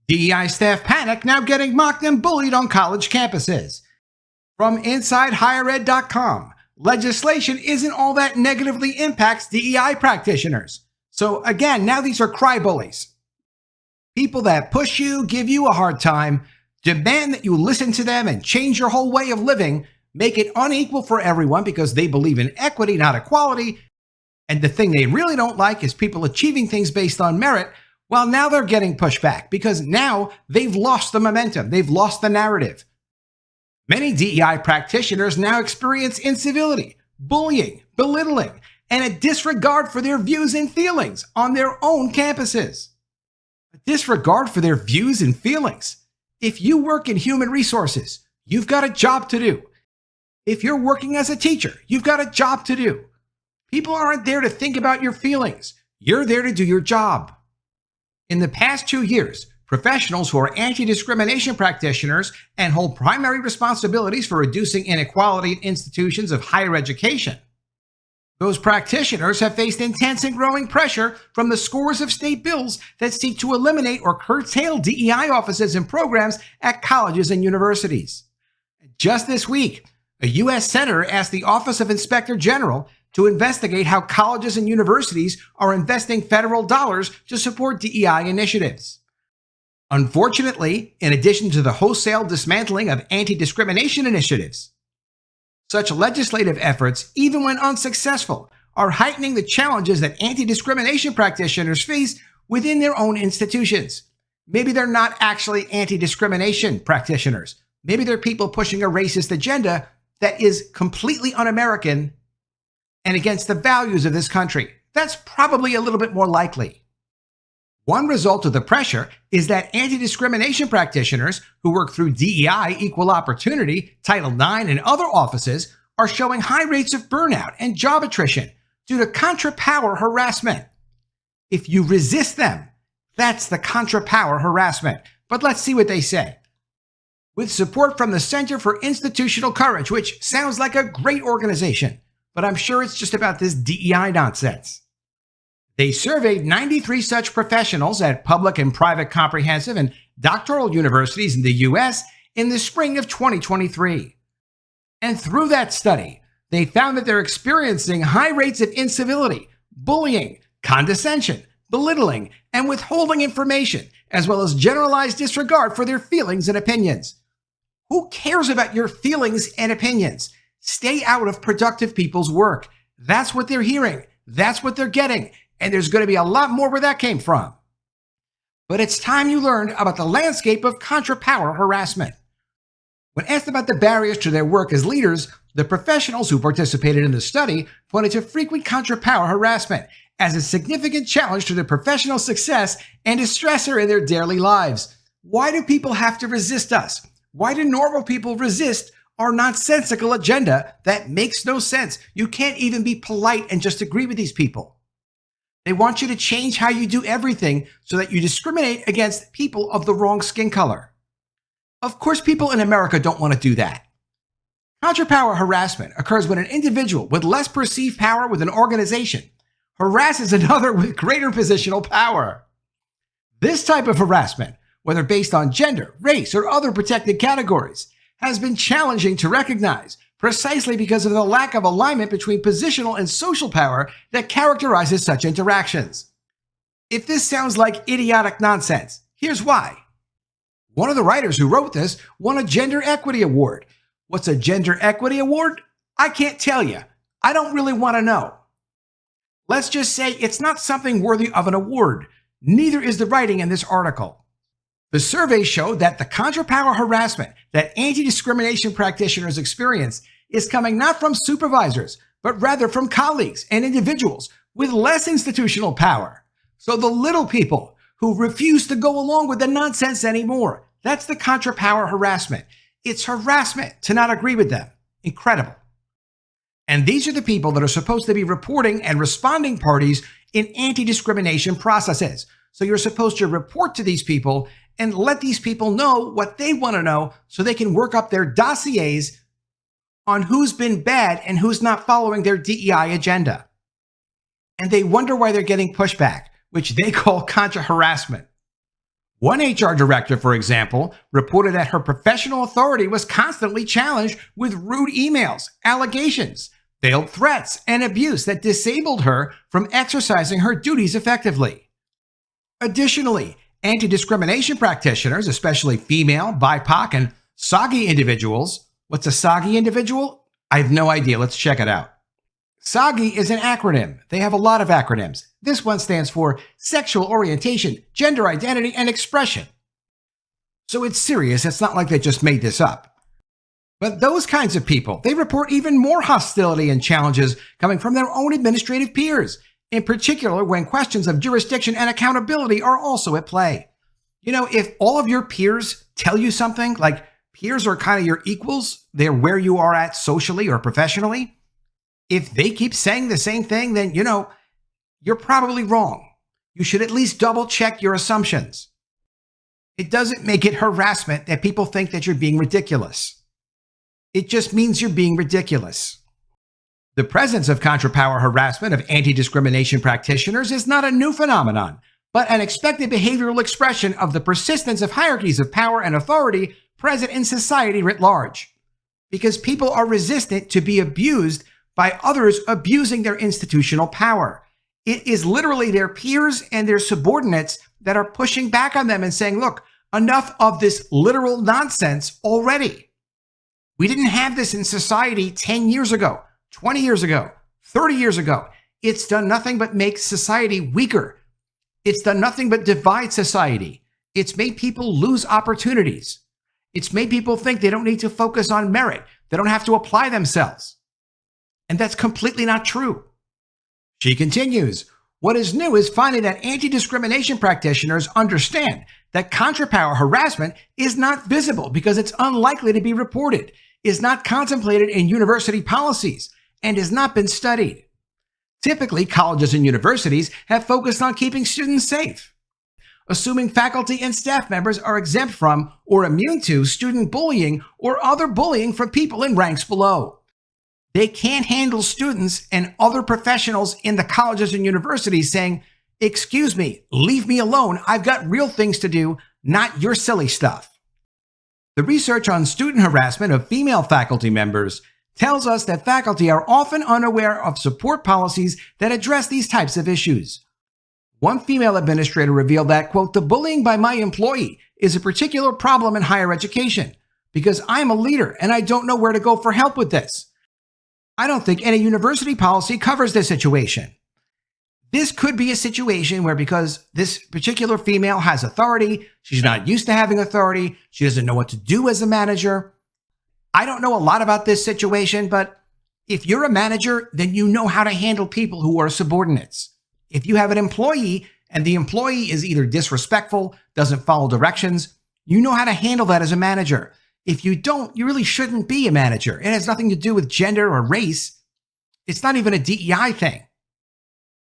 DEI staff panic now getting mocked and bullied on college campuses. From InsideHigherEd.com, legislation isn't all that negatively impacts DEI practitioners. So again, now these are cry bullies. People that push you, give you a hard time, demand that you listen to them and change your whole way of living, make it unequal for everyone because they believe in equity, not equality. And the thing they really don't like is people achieving things based on merit. Well, now they're getting pushed back because now they've lost the momentum. They've lost the narrative. Many DEI practitioners now experience incivility, bullying, belittling, and a disregard for their views and feelings on their own campuses. A disregard for their views and feelings. If you work in human resources, you've got a job to do. If you're working as a teacher, you've got a job to do. People aren't there to think about your feelings. You're there to do your job. In the past 2 years, professionals who are anti-discrimination practitioners and hold primary responsibilities for reducing inequality in institutions of higher education. Those practitioners have faced intense and growing pressure from the scores of state bills that seek to eliminate or curtail DEI offices and programs at colleges and universities. Just this week, a U.S. Senator asked the Office of Inspector General to investigate how colleges and universities are investing federal dollars to support DEI initiatives. Unfortunately, in addition to the wholesale dismantling of anti-discrimination initiatives, such legislative efforts, even when unsuccessful, are heightening the challenges that anti-discrimination practitioners face within their own institutions. Maybe they're not actually anti-discrimination practitioners. Maybe they're people pushing a racist agenda that is completely un-American and against the values of this country. That's probably a little bit more likely. One result of the pressure is that anti-discrimination practitioners who work through DEI, Equal Opportunity, Title IX, and other offices are showing high rates of burnout and job attrition due to contrapower harassment. If you resist them, that's the contrapower harassment. But let's see what they say. With support from the Center for Institutional Courage, which sounds like a great organization, but I'm sure it's just about this DEI nonsense. They surveyed 93 such professionals at public and private comprehensive and doctoral universities in the U.S. in the spring of 2023. And through that study, they found that they're experiencing high rates of incivility, bullying, condescension, belittling, and withholding information, as well as generalized disregard for their feelings and opinions. Who cares about your feelings and opinions? Stay out of productive people's work. That's what they're hearing. That's what they're getting. And there's going to be a lot more where that came from. But it's time you learned about the landscape of contrapower harassment. When asked about the barriers to their work as leaders, the professionals who participated in the study pointed to frequent contrapower harassment as a significant challenge to their professional success and a stressor in their daily lives. Why do people have to resist us? Why do normal people resist our nonsensical agenda that makes no sense? You can't even be polite and just agree with these people. They want you to change how you do everything so that you discriminate against people of the wrong skin color. Of course, people in America don't want to do that. Contrapower harassment occurs when an individual with less perceived power with an organization harasses another with greater positional power. This type of harassment, whether based on gender, race, or other protected categories, has been challenging to recognize precisely because of the lack of alignment between positional and social power that characterizes such interactions. If this sounds like idiotic nonsense, here's why. One of the writers who wrote this won a Gender Equity Award. What's a Gender Equity Award? I can't tell you. I don't really want to know. Let's just say it's not something worthy of an award. Neither is the writing in this article. The survey showed that the contrapower harassment that anti-discrimination practitioners experience is coming not from supervisors, but rather from colleagues and individuals with less institutional power. So the little people who refuse to go along with the nonsense anymore, that's the contrapower harassment. It's harassment to not agree with them. Incredible. And these are the people that are supposed to be reporting and responding parties in anti-discrimination processes. So you're supposed to report to these people and let these people know what they want to know so they can work up their dossiers on who's been bad and who's not following their DEI agenda. And they wonder why they're getting pushback, which they call contra-harassment. One HR director, for example, reported that her professional authority was constantly challenged with rude emails, allegations, veiled threats, and abuse that disabled her from exercising her duties effectively. Additionally, anti-discrimination practitioners, especially female, BIPOC, and SOGI individuals. What's a SOGI individual? I have no idea. Let's check it out. SOGI is an acronym. They have a lot of acronyms. This one stands for Sexual Orientation, Gender Identity, and Expression. So it's serious. It's not like they just made this up. But those kinds of people, they report even more hostility and challenges coming from their own administrative peers, in particular when questions of jurisdiction and accountability are also at play. You know, if all of your peers tell you something, like peers are kind of your equals, they're where you are at socially or professionally, if they keep saying the same thing, then, you're probably wrong. You should at least double check your assumptions. It doesn't make it harassment that people think that you're being ridiculous. It just means you're being ridiculous. The presence of contrapower harassment of anti-discrimination practitioners is not a new phenomenon, but an expected behavioral expression of the persistence of hierarchies of power and authority present in society writ large. Because people are resistant to be abused by others abusing their institutional power. It is literally their peers and their subordinates that are pushing back on them and saying, look, enough of this literal nonsense already. We didn't have this in society 10 years ago, 20 years ago, 30 years ago. It's done nothing but make society weaker. It's done nothing but divide society. It's made people lose opportunities. It's made people think they don't need to focus on merit. They don't have to apply themselves. And that's completely not true. She continues, what is new is finding that anti-discrimination practitioners understand that contrapower harassment is not visible because it's unlikely to be reported, is not contemplated in university policies, and has not been studied. Typically, colleges and universities have focused on keeping students safe, assuming faculty and staff members are exempt from or immune to student bullying or other bullying from people in ranks below. They can't handle students and other professionals in the colleges and universities saying, excuse me, leave me alone. I've got real things to do, not your silly stuff. The research on student harassment of female faculty members tells us that faculty are often unaware of support policies that address these types of issues. One female administrator revealed that, quote, the bullying by my employee is a particular problem in higher education because I'm a leader and I don't know where to go for help with this. I don't think any university policy covers this situation. This could be a situation where because this particular female has authority, she's not used to having authority, she doesn't know what to do as a manager. I don't know a lot about this situation, but if you're a manager, then you know how to handle people who are subordinates. If you have an employee and the employee is either disrespectful, doesn't follow directions, you know how to handle that as a manager. If you don't, you really shouldn't be a manager. It has nothing to do with gender or race. It's not even a DEI thing.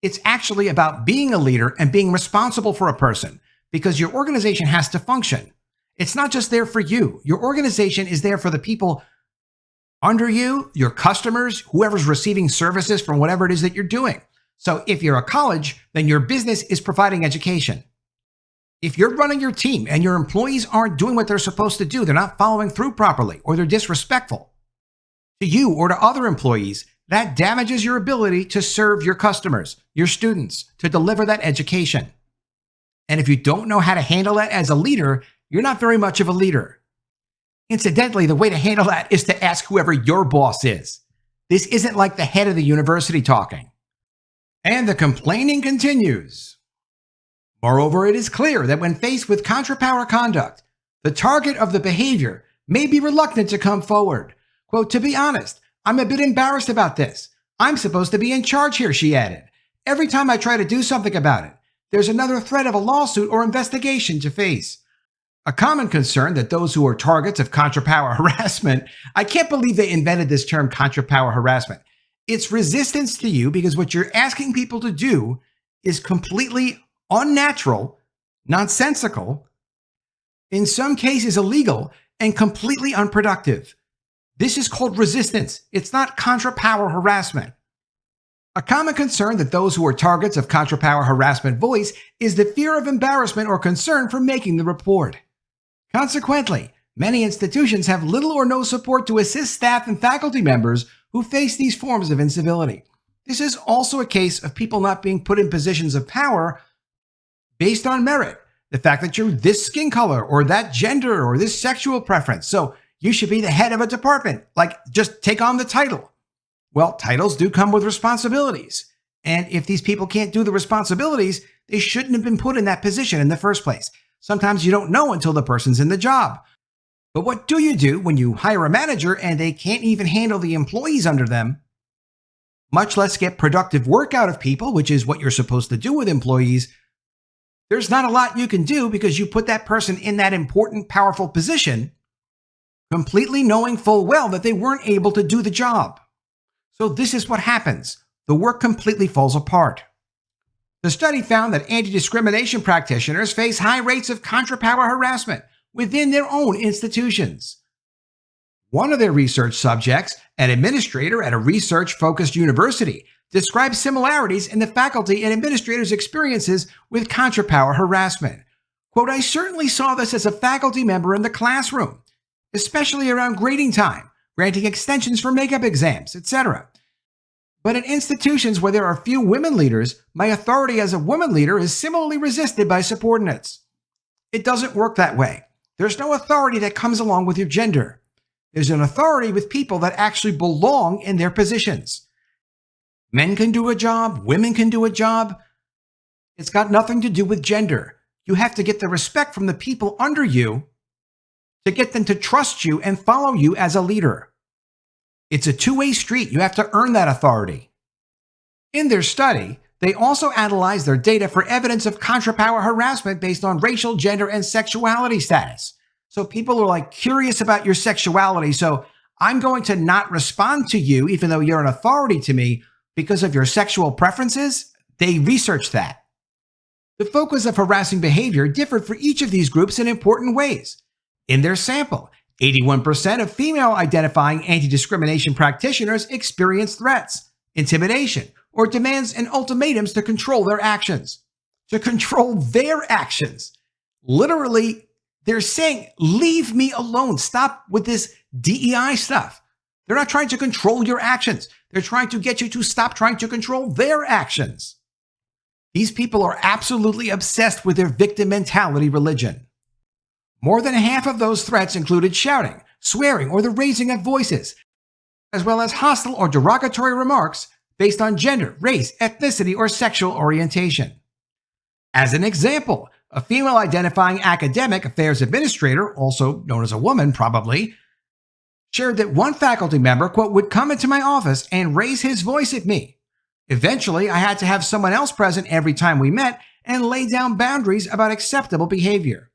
It's actually about being a leader and being responsible for a person because your organization has to function. It's not just there for you. Your organization is there for the people under you, your customers, whoever's receiving services from whatever it is that you're doing. So if you're a college, then your business is providing education. If you're running your team and your employees aren't doing what they're supposed to do, they're not following through properly, or they're disrespectful to you or to other employees, that damages your ability to serve your customers, your students, to deliver that education. And if you don't know how to handle that as a leader, you're not very much of a leader. Incidentally, the way to handle that is to ask whoever your boss is. This isn't like the head of the university talking. And the complaining continues. Moreover, it is clear that when faced with contrapower conduct, the target of the behavior may be reluctant to come forward. Quote, to be honest, I'm a bit embarrassed about this. I'm supposed to be in charge here, she added. Every time I try to do something about it, there's another threat of a lawsuit or investigation to face. A common concern that those who are targets of contrapower harassment, I can't believe they invented this term contrapower harassment. It's resistance to you because what you're asking people to do is completely unnatural, nonsensical, in some cases illegal, and completely unproductive. This is called resistance. It's not contrapower harassment. A common concern that those who are targets of contrapower harassment voice is the fear of embarrassment or concern for making the report. Consequently, many institutions have little or no support to assist staff and faculty members who face these forms of incivility. This is also a case of people not being put in positions of power based on merit. The fact that you're this skin color or that gender or this sexual preference. So you should be the head of a department. Like, just take on the title. Well, titles do come with responsibilities. And if these people can't do the responsibilities, they shouldn't have been put in that position in the first place. Sometimes you don't know until the person's in the job. But what do you do when you hire a manager and they can't even handle the employees under them, much less get productive work out of people, which is what you're supposed to do with employees? There's not a lot you can do because you put that person in that important, powerful position, completely knowing full well that they weren't able to do the job. So this is what happens. The work completely falls apart. The study found that anti-discrimination practitioners face high rates of contrapower harassment within their own institutions. One of their research subjects, an administrator at a research-focused university, described similarities in the faculty and administrators' experiences with contrapower harassment. Quote, "I certainly saw this as a faculty member in the classroom, especially around grading time, granting extensions for makeup exams, etc. But in institutions where there are few women leaders, my authority as a woman leader is similarly resisted by subordinates. It doesn't work that way. There's no authority that comes along with your gender. There's an authority with people that actually belong in their positions. Men can do a job, women can do a job. It's got nothing to do with gender. You have to get the respect from the people under you to get them to trust you and follow you as a leader. It's a two-way street. You have to earn that authority." In their study, they also analyzed their data for evidence of contrapower harassment based on racial, gender, and sexuality status. So people are like curious about your sexuality, so I'm going to not respond to you even though you're an authority to me because of your sexual preferences. They researched that. The focus of harassing behavior differed for each of these groups in important ways. In their sample, 81% of female-identifying anti-discrimination practitioners experienced threats, intimidation, or demands and ultimatums to control their actions. To control their actions. Literally, they're saying, leave me alone. Stop with this DEI stuff. They're not trying to control your actions. They're trying to get you to stop trying to control their actions. These people are absolutely obsessed with their victim mentality religion. More than half of those threats included shouting, swearing, or the raising of voices, as well as hostile or derogatory remarks based on gender, race, ethnicity, or sexual orientation. As an example, a female-identifying academic affairs administrator, also known as a woman probably, shared that one faculty member, quote, would come into my office and raise his voice at me. Eventually, I had to have someone else present every time we met and lay down boundaries about acceptable behavior.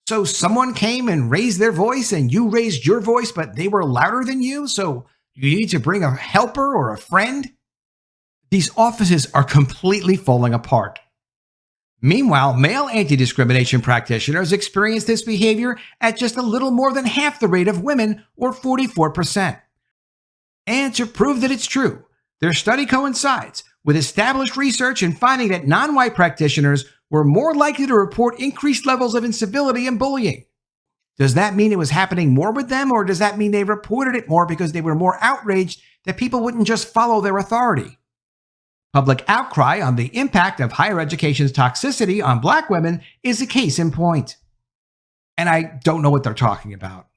So someone came and raised their voice and you raised your voice, but they were louder than you, so you need to bring a helper or a friend? These offices are completely falling apart. Meanwhile, male anti-discrimination practitioners experience this behavior at just a little more than half the rate of women, or 44%. And to prove that it's true, their study coincides with established research in finding that non-white practitioners were more likely to report increased levels of incivility and bullying. Does that mean it was happening more with them, or does that mean they reported it more because they were more outraged that people wouldn't just follow their authority? Public outcry on the impact of higher education's toxicity on Black women is a case in point. And I don't know what they're talking about.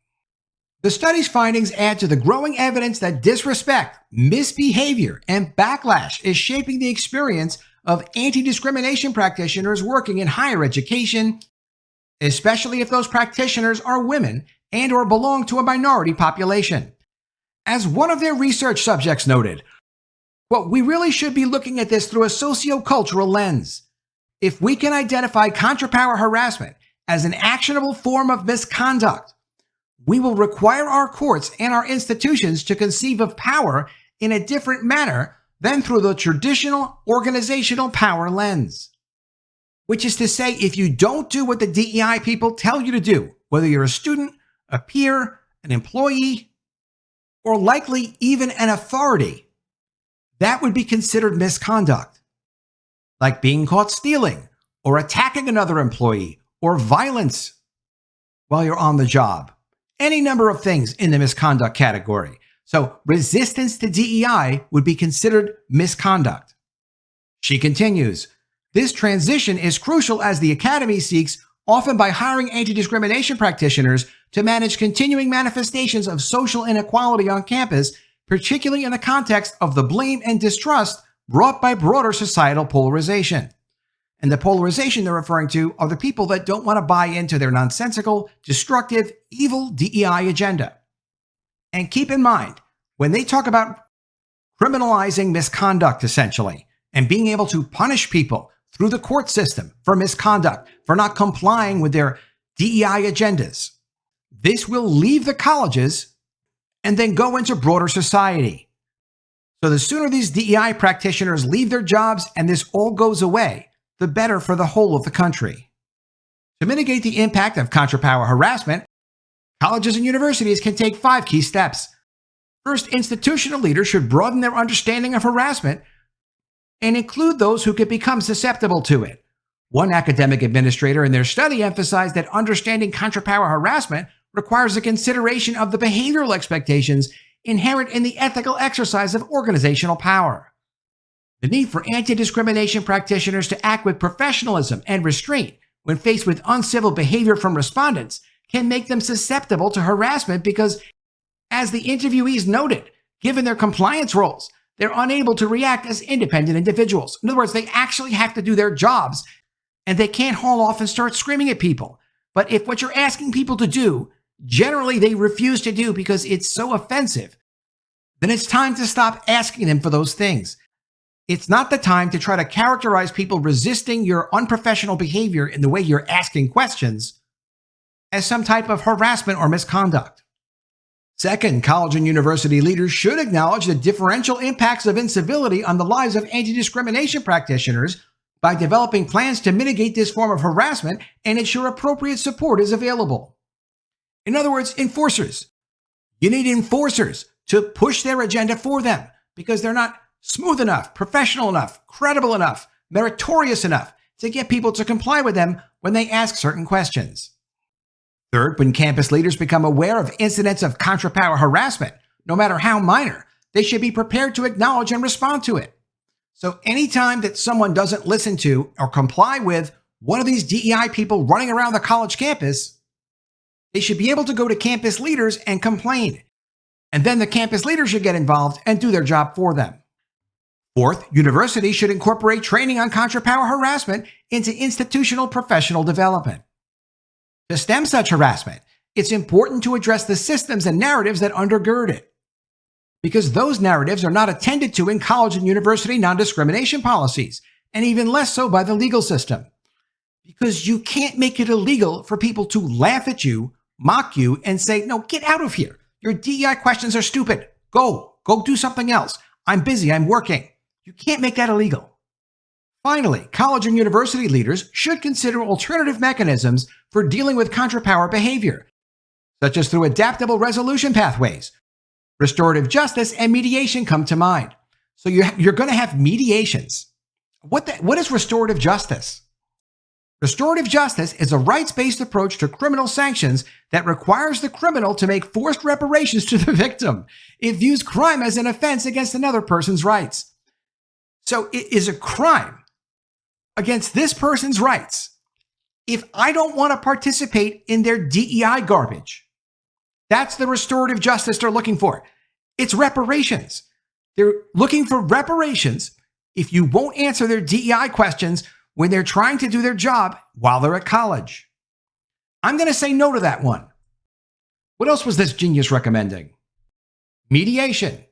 The study's findings add to the growing evidence that disrespect, misbehavior, and backlash is shaping the experience of anti-discrimination practitioners working in higher education, especially if those practitioners are women and or belong to a minority population. As one of their research subjects noted, well, we really should be looking at this through a socio-cultural lens. If we can identify contrapower harassment as an actionable form of misconduct, we will require our courts and our institutions to conceive of power in a different manner than through the traditional organizational power lens. Which is to say, if you don't do what the DEI people tell you to do, whether you're a student, a peer, an employee, or likely even an authority, that would be considered misconduct, like being caught stealing or attacking another employee or violence while you're on the job. Any number of things in the misconduct category. So resistance to DEI would be considered misconduct. She continues, this transition is crucial as the Academy seeks, often by hiring anti-discrimination practitioners, to manage continuing manifestations of social inequality on campus, particularly in the context of the blame and distrust brought by broader societal polarization. And the polarization they're referring to are the people that don't want to buy into their nonsensical, destructive, evil DEI agenda. And keep in mind, when they talk about criminalizing misconduct, essentially, and being able to punish people through the court system for misconduct, for not complying with their DEI agendas, this will leave the colleges and then go into broader society. So the sooner these DEI practitioners leave their jobs and this all goes away, the better for the whole of the country. To mitigate the impact of contrapower harassment, colleges and universities can take 5 key steps. First, institutional leaders should broaden their understanding of harassment and include those who could become susceptible to it. One academic administrator in their study emphasized that understanding contrapower harassment requires a consideration of the behavioral expectations inherent in the ethical exercise of organizational power. The need for anti-discrimination practitioners to act with professionalism and restraint when faced with uncivil behavior from respondents can make them susceptible to harassment because, as the interviewees noted, given their compliance roles, they're unable to react as independent individuals. In other words, they actually have to do their jobs and they can't haul off and start screaming at people. But if what you're asking people to do, generally they refuse to do because it's so offensive, then it's time to stop asking them for those things. It's not the time to try to characterize people resisting your unprofessional behavior in the way you're asking questions as some type of harassment or misconduct. Second, college and university leaders should acknowledge the differential impacts of incivility on the lives of anti-discrimination practitioners by developing plans to mitigate this form of harassment and ensure appropriate support is available. In other words, enforcers. You need enforcers to push their agenda for them because they're not smooth enough, professional enough, credible enough, meritorious enough to get people to comply with them when they ask certain questions. Third, when campus leaders become aware of incidents of contrapower harassment, no matter how minor, they should be prepared to acknowledge and respond to it. So anytime that someone doesn't listen to or comply with one of these DEI people running around the college campus, they should be able to go to campus leaders and complain. And then the campus leaders should get involved and do their job for them. Fourth, universities should incorporate training on contrapower harassment into institutional professional development. To stem such harassment, it's important to address the systems and narratives that undergird it, because those narratives are not attended to in college and university non-discrimination policies, and even less so by the legal system. Because you can't make it illegal for people to laugh at you, mock you, and say, no, get out of here. Your DEI questions are stupid. Go do something else. I'm busy, I'm working. You can't make that illegal. Finally, college and university leaders should consider alternative mechanisms for dealing with contrapower behavior, such as through adaptable resolution pathways. Restorative justice and mediation come to mind. So you're going to have mediations. What is restorative justice? Restorative justice is a rights-based approach to criminal sanctions that requires the criminal to make forced reparations to the victim. It views crime as an offense against another person's rights. So it is a crime against this person's rights if I don't want to participate in their DEI garbage. That's the restorative justice they're looking for. It's reparations. They're looking for reparations if you won't answer their DEI questions when they're trying to do their job while they're at college. I'm going to say no to that one. What else was this genius recommending? Mediation.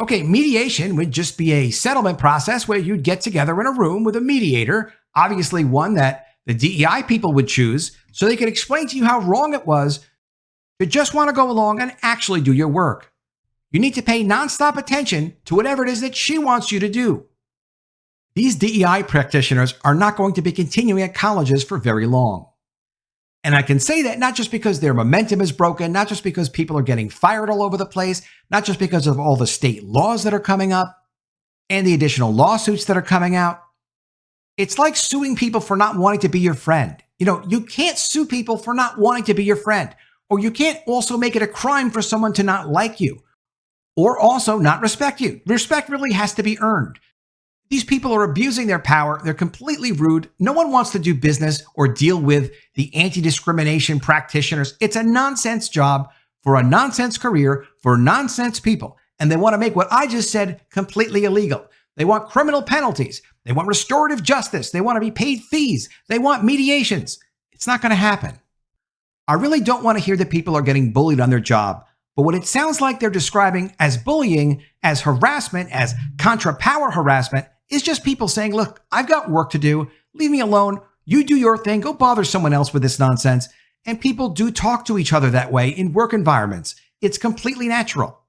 Okay, mediation would just be a settlement process where you'd get together in a room with a mediator, obviously one that the DEI people would choose, so they could explain to you how wrong it was to just want to go along and actually do your work. You need to pay nonstop attention to whatever it is that she wants you to do. These DEI practitioners are not going to be continuing at colleges for very long. And I can say that not just because their momentum is broken, not just because people are getting fired all over the place, not just because of all the state laws that are coming up, and the additional lawsuits that are coming out, it's like suing people for not wanting to be your friend. You can't sue people for not wanting to be your friend, or you can't also make it a crime for someone to not like you or also not respect you. Respect really has to be earned. These people are abusing their power. They're completely rude. No one wants to do business or deal with the anti-discrimination practitioners. It's a nonsense job for a nonsense career for nonsense people. And they want to make what I just said completely illegal. They want criminal penalties. They want restorative justice. They want to be paid fees. They want mediations. It's not going to happen. I really don't want to hear that people are getting bullied on their job. But what it sounds like they're describing as bullying, as harassment, as contrapower harassment, is just people saying, look, I've got work to do. Leave me alone. You do your thing. Go bother someone else with this nonsense. And people do talk to each other that way in work environments. It's completely natural.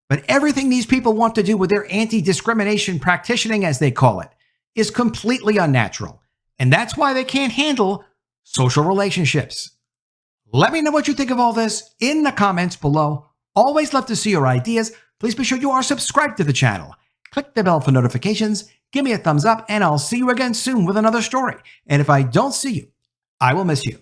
But everything these people want to do with their anti-discrimination practicing, as they call it, is completely unnatural. And that's why they can't handle social relationships. Let me know what you think of all this in the comments below. Always love to see your ideas. Please be sure you are subscribed to the channel. Click the bell for notifications. Give me a thumbs up, and I'll see you again soon with another story. And if I don't see you, I will miss you.